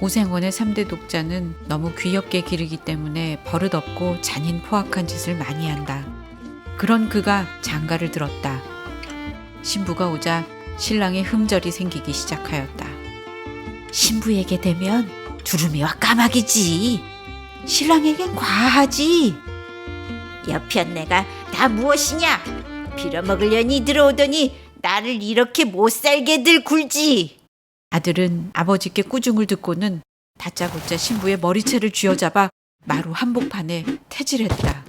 오생원의 3대 독자는 너무 귀엽게 기르기 때문에 버릇없고 잔인 포악한 짓을 많이 한다. 그런 그가 장가를 들었다. 신부가 오자 신랑의 흠절이 생기기 시작하였다. 신부에게 되면 두루미와 까마귀지. 신랑에겐 과하지. 여편네가 다 무엇이냐? 빌어먹으려니 들어오더니 나를 이렇게 못살게들 굴지. 아들은 아버지께 꾸중을 듣고는 다짜고짜 신부의 머리채를 쥐어잡아 마루 한복판에 태질했다.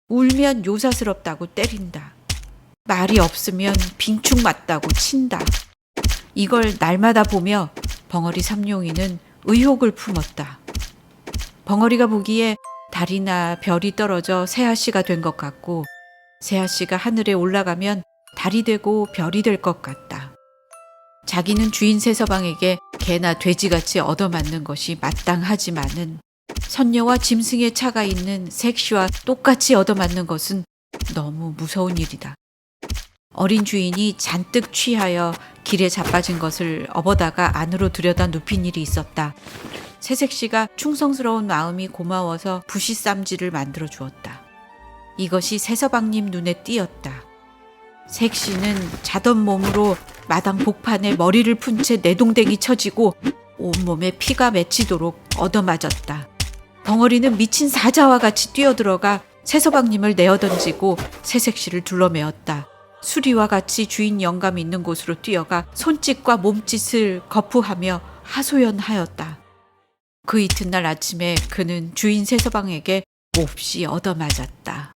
울면 요사스럽다고 때린다. 말이 없으면 빙축 맞다고 친다. 이걸 날마다 보며 벙어리 삼룡이는 의혹을 품었다. 벙어리가 보기에 달이나 별이 떨어져 새아씨가 된 것 같고 새아씨가 하늘에 올라가면 달이 되고 별이 될 것 같다. 자기는 주인 세서방에게 개나 돼지같이 얻어맞는 것이 마땅하지만은 선녀와 짐승의 차가 있는 색시와 똑같이 얻어맞는 것은 너무 무서운 일이다. 어린 주인이 잔뜩 취하여 길에 자빠진 것을 업어다가 안으로 들여다 눕힌 일이 있었다. 새색시가 충성스러운 마음이 고마워서 부시쌈지를 만들어 주었다. 이것이 새서방님 눈에 띄었다. 색시는 자던 몸으로 마당 복판에 머리를 푼 채 내동댕이 쳐지고 온몸에 피가 맺히도록 얻어맞았다. 벙어리는 미친 사자와 같이 뛰어들어가 새서방님을 내어던지고 새색시를 둘러매었다. 수리와 같이 주인 영감이 있는 곳으로 뛰어가 손짓과 몸짓을 거푸하며 하소연하였다. 그 이튿날 아침에 그는 주인 새서방에게 몹시 얻어맞았다.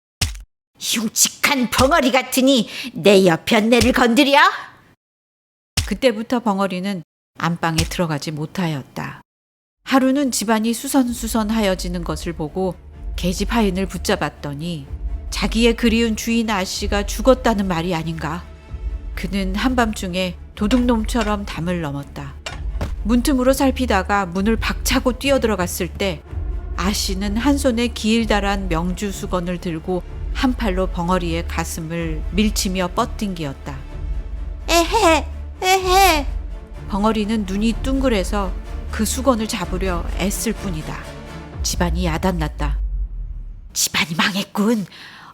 흉측한 벙어리 같으니 내 여편네를 건드려? 그때부터 벙어리는 안방에 들어가지 못하였다. 하루는 집안이 수선수선하여지는 것을 보고 계집 하인을 붙잡았더니 자기의 그리운 주인 아씨가 죽었다는 말이 아닌가. 그는 한밤중에 도둑놈처럼 담을 넘었다. 문틈으로 살피다가 문을 박차고 뛰어들어갔을 때 아씨는 한 손에 길다란 명주 수건을 들고 한 팔로 벙어리의 가슴을 밀치며 뻗딩기었다. 에헤, 에헤. 벙어리는 눈이 둥글해서 그 수건을 잡으려 애쓸 뿐이다. 집안이 야단났다. 집안이 망했군.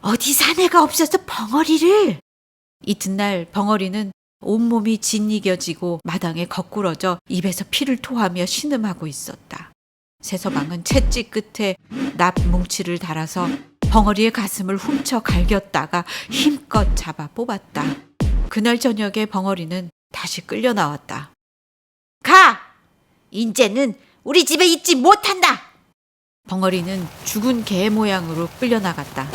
어디 사내가 없어서 벙어리를. 이튿날 벙어리는 온몸이 짓이겨지고 마당에 거꾸러져 입에서 피를 토하며 신음하고 있었다. 새서방은 채찍 끝에 납 뭉치를 달아서 벙어리의 가슴을 훔쳐 갈겼다가 힘껏 잡아 뽑았다. 그날 저녁에 벙어리는 다시 끌려 나왔다. 가! 인제는 우리 집에 있지 못한다. 벙어리는 죽은 개 모양으로 끌려나갔다.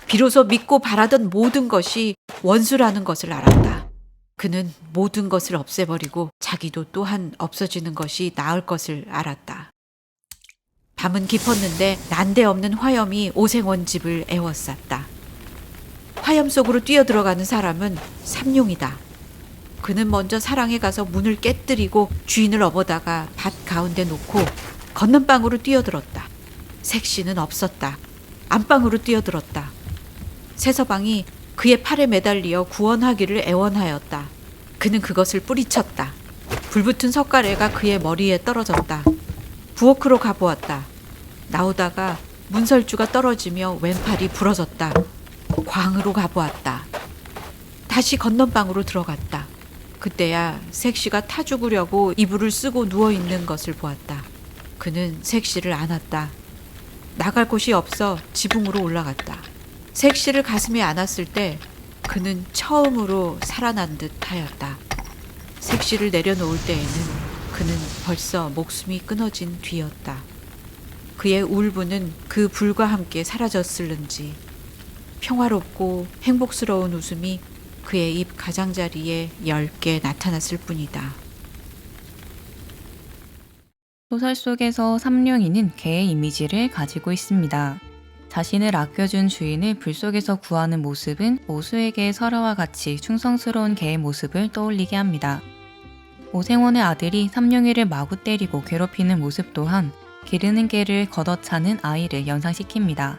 비로소 믿고 바라던 모든 것이 원수라는 것을 알았다. 그는 모든 것을 없애버리고 자기도 또한 없어지는 것이 나을 것을 알았다. 밤은 깊었는데 난데없는 화염이 오생원 집을 에워쌌다. 화염 속으로 뛰어들어가는 사람은 삼룡이다. 그는 먼저 사랑에 가서 문을 깨뜨리고 주인을 업어다가 밭 가운데 놓고 건넌방으로 뛰어들었다. 색시는 없었다. 안방으로 뛰어들었다. 새서방이 그의 팔에 매달리어 구원하기를 애원하였다. 그는 그것을 뿌리쳤다. 불붙은 석가래가 그의 머리에 떨어졌다. 부엌으로 가보았다. 나오다가 문설주가 떨어지며 왼팔이 부러졌다. 광으로 가보았다. 다시 건넌방으로 들어갔다. 그때야 색시가 타 죽으려고 이불을 쓰고 누워있는 것을 보았다. 그는 색시를 안았다. 나갈 곳이 없어 지붕으로 올라갔다. 색시를 가슴에 안았을 때 그는 처음으로 살아난 듯 하였다. 색시를 내려놓을 때에는 그는 벌써 목숨이 끊어진 뒤였다. 그의 울분은 그 불과 함께 사라졌을는지 평화롭고 행복스러운 웃음이 그의 입 가장자리에 엷게 나타났을 뿐이다. 소설 속에서 삼룡이는 개의 이미지를 가지고 있습니다. 자신을 아껴준 주인을 불 속에서 구하는 모습은 오수에게 설아와 같이 충성스러운 개의 모습을 떠올리게 합니다. 오생원의 아들이 삼룡이를 마구 때리고 괴롭히는 모습 또한 기르는 개를 걷어차는 아이를 연상시킵니다.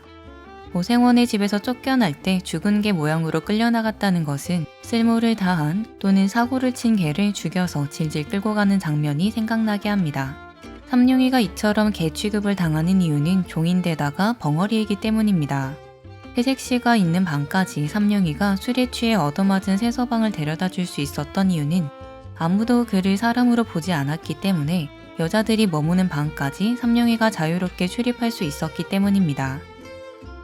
오생원의 집에서 쫓겨날 때 죽은 개 모양으로 끌려나갔다는 것은 쓸모를 다한 또는 사고를 친 개를 죽여서 질질 끌고 가는 장면이 생각나게 합니다. 삼룡이가 이처럼 개 취급을 당하는 이유는 종인데다가 벙어리이기 때문입니다. 회색씨가 있는 방까지 삼룡이가 술에 취해 얻어맞은 새서방을 데려다 줄 수 있었던 이유는 아무도 그를 사람으로 보지 않았기 때문에 여자들이 머무는 방까지 삼룡이가 자유롭게 출입할 수 있었기 때문입니다.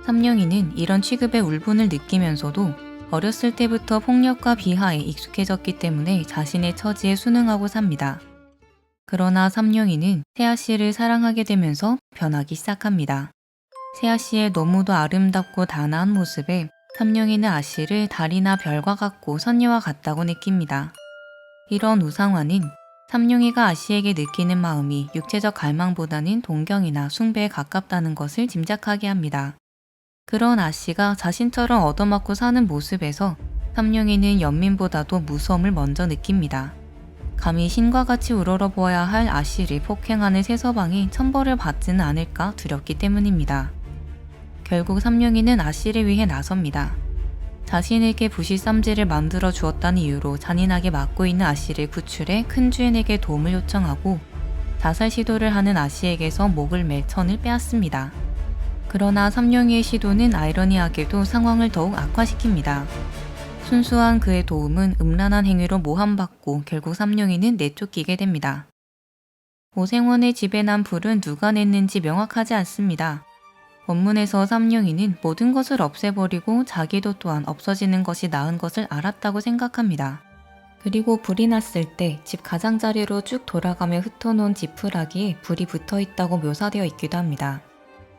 삼룡이는 이런 취급의 울분을 느끼면서도 어렸을 때부터 폭력과 비하에 익숙해졌기 때문에 자신의 처지에 순응하고 삽니다. 그러나 삼룡이는 세아씨를 사랑하게 되면서 변하기 시작합니다. 세아씨의 너무도 아름답고 단아한 모습에 삼룡이는 아씨를 달이나 별과 같고 선녀와 같다고 느낍니다. 이런 우상화는 삼룡이가 아씨에게 느끼는 마음이 육체적 갈망보다는 동경이나 숭배에 가깝다는 것을 짐작하게 합니다. 그런 아씨가 자신처럼 얻어맞고 사는 모습에서 삼룡이는 연민보다도 무서움을 먼저 느낍니다. 감히 신과 같이 우러러보아야 할 아씨를 폭행하는 새서방이 천벌을 받지는 않을까 두렵기 때문입니다. 결국 삼룡이는 아씨를 위해 나섭니다. 자신에게 부실쌈지를 만들어 주었다는 이유로 잔인하게 맞고 있는 아씨를 구출해 큰 주인에게 도움을 요청하고 자살 시도를 하는 아씨에게서 목을 매 천을 빼앗습니다. 그러나 삼룡이의 시도는 아이러니하게도 상황을 더욱 악화시킵니다. 순수한 그의 도움은 음란한 행위로 모함받고 결국 삼룡이는 내쫓기게 됩니다. 오생원의 집에 난 불은 누가 냈는지 명확하지 않습니다. 원문에서 삼룡이는 모든 것을 없애버리고 자기도 또한 없어지는 것이 나은 것을 알았다고 생각합니다. 그리고 불이 났을 때 집 가장자리로 쭉 돌아가며 흩어놓은 지푸라기에 불이 붙어 있다고 묘사되어 있기도 합니다.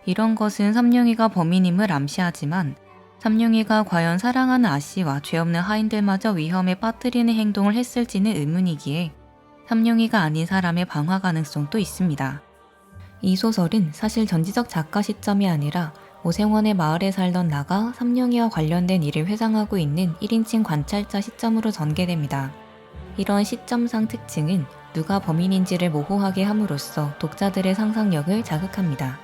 이런 것은 삼룡이가 범인임을 암시하지만 삼룡이가 과연 사랑하는 아씨와 죄 없는 하인들마저 위험에 빠뜨리는 행동을 했을지는 의문이기에 삼룡이가 아닌 사람의 방화 가능성도 있습니다. 이 소설은 사실 전지적 작가 시점이 아니라 오생원의 마을에 살던 나가 삼룡이와 관련된 일을 회상하고 있는 1인칭 관찰자 시점으로 전개됩니다. 이런 시점상 특징은 누가 범인인지를 모호하게 함으로써 독자들의 상상력을 자극합니다.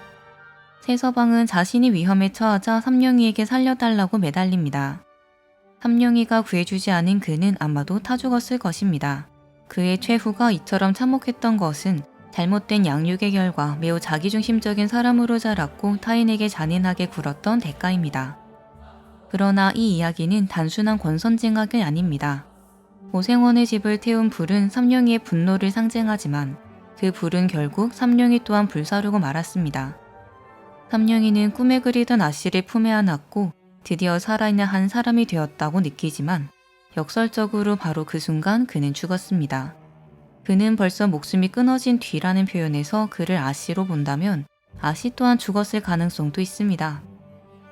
새서방은 자신이 위험에 처하자 삼룡이에게 살려달라고 매달립니다. 삼룡이가 구해주지 않은 그는 아마도 타 죽었을 것입니다. 그의 최후가 이처럼 참혹했던 것은 잘못된 양육의 결과 매우 자기중심적인 사람으로 자랐고 타인에게 잔인하게 굴었던 대가입니다. 그러나 이 이야기는 단순한 권선징악이 아닙니다. 오생원의 집을 태운 불은 삼룡이의 분노를 상징하지만 그 불은 결국 삼룡이 또한 불사르고 말았습니다. 삼룡이는 꿈에 그리던 아씨를 품에 안았고 드디어 살아있는 한 사람이 되었다고 느끼지만 역설적으로 바로 그 순간 그는 죽었습니다. 그는 벌써 목숨이 끊어진 뒤라는 표현에서 그를 아씨로 본다면 아씨 또한 죽었을 가능성도 있습니다.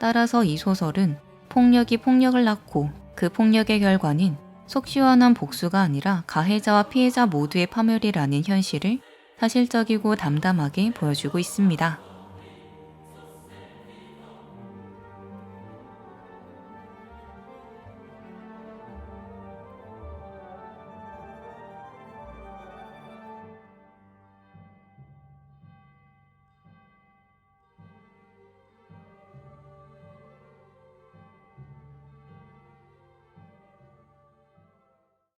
따라서 이 소설은 폭력이 폭력을 낳고 그 폭력의 결과는 속 시원한 복수가 아니라 가해자와 피해자 모두의 파멸이라는 현실을 사실적이고 담담하게 보여주고 있습니다.